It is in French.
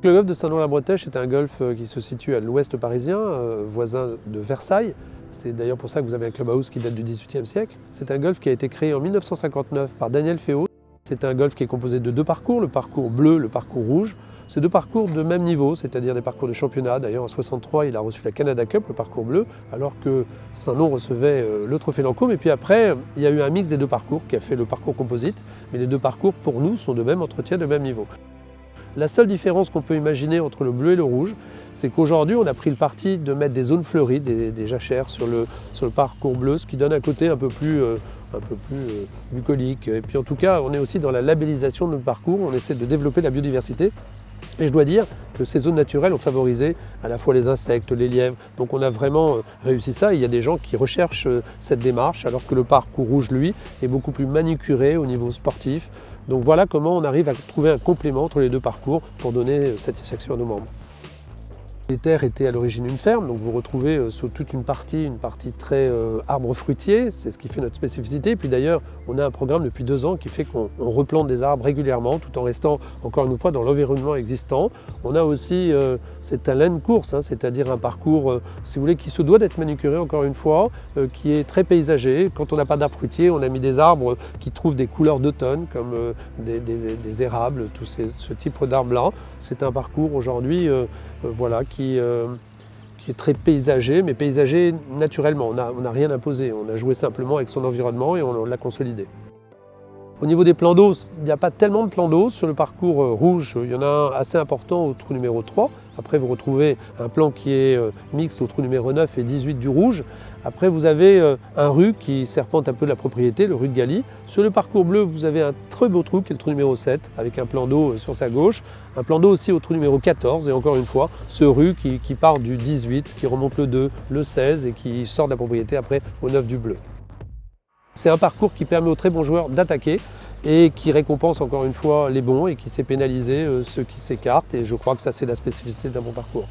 le golfe de Saint-Lô-la-Bretèche est un golfe qui se situe à l'ouest parisien, voisin de Versailles. C'est d'ailleurs pour ça que vous avez un clubhouse qui date du XVIIIe siècle. C'est un golfe qui a été créé en 1959 par Daniel Féot. C'est un golfe qui est composé de deux parcours, le parcours bleu, le parcours rouge. C'est deux parcours de même niveau, c'est-à-dire des parcours de championnat. D'ailleurs, en 1963, il a reçu la Canada Cup, le parcours bleu, alors que Saint-Lô recevait le trophée Lancôme. Et puis après, il y a eu un mix des deux parcours qui a fait le parcours composite. Mais les deux parcours, pour nous, sont de même entretien, de même niveau. La seule différence qu'on peut imaginer entre le bleu et le rouge, c'est qu'aujourd'hui, on a pris le parti de mettre des zones fleuries, des jachères sur le parcours bleu, ce qui donne un côté un peu plus bucolique. Et puis en tout cas, on est aussi dans la labellisation de notre parcours, on essaie de développer la biodiversité. Et je dois dire que ces zones naturelles ont favorisé à la fois les insectes, les lièvres. Donc on a vraiment réussi ça. Il y a des gens qui recherchent cette démarche, alors que le parcours rouge, lui, est beaucoup plus manucuré au niveau sportif. Donc voilà comment on arrive à trouver un complément entre les deux parcours pour donner satisfaction à nos membres. Les terres étaient à l'origine une ferme, donc vous retrouvez sur toute une partie très arbre fruitier, c'est ce qui fait notre spécificité. Puis d'ailleurs, on a un programme depuis 2 ans qui fait qu'on replante des arbres régulièrement, tout en restant encore une fois dans l'environnement existant. On a aussi, c'est un land course, c'est-à-dire un parcours, si vous voulez, qui se doit d'être manucuré encore une fois, qui est très paysager. Quand on n'a pas d'arbres fruitiers, on a mis des arbres qui trouvent des couleurs d'automne, comme des érables, ce type d'arbres-là. C'est un parcours aujourd'hui, voilà, qui est très paysager, mais paysager naturellement. On n'a rien imposé, on a joué simplement avec son environnement et on l'a consolidé. Au niveau des plans d'eau, il n'y a pas tellement de plans d'eau. Sur le parcours rouge, il y en a un assez important au trou numéro 3. Après, vous retrouvez un plan qui est mixte au trou numéro 9 et 18 du rouge. Après, vous avez un rue qui serpente un peu la propriété, le rue de Galie. Sur le parcours bleu, vous avez un très beau trou qui est le trou numéro 7, avec un plan d'eau sur sa gauche. Un plan d'eau aussi au trou numéro 14, et encore une fois, ce rue qui part du 18, qui remonte le 2, le 16, et qui sort de la propriété après au 9 du bleu. C'est un parcours qui permet aux très bons joueurs d'attaquer et qui récompense encore une fois les bons et qui sait pénaliser ceux qui s'écartent. Et je crois que ça, c'est la spécificité d'un bon parcours.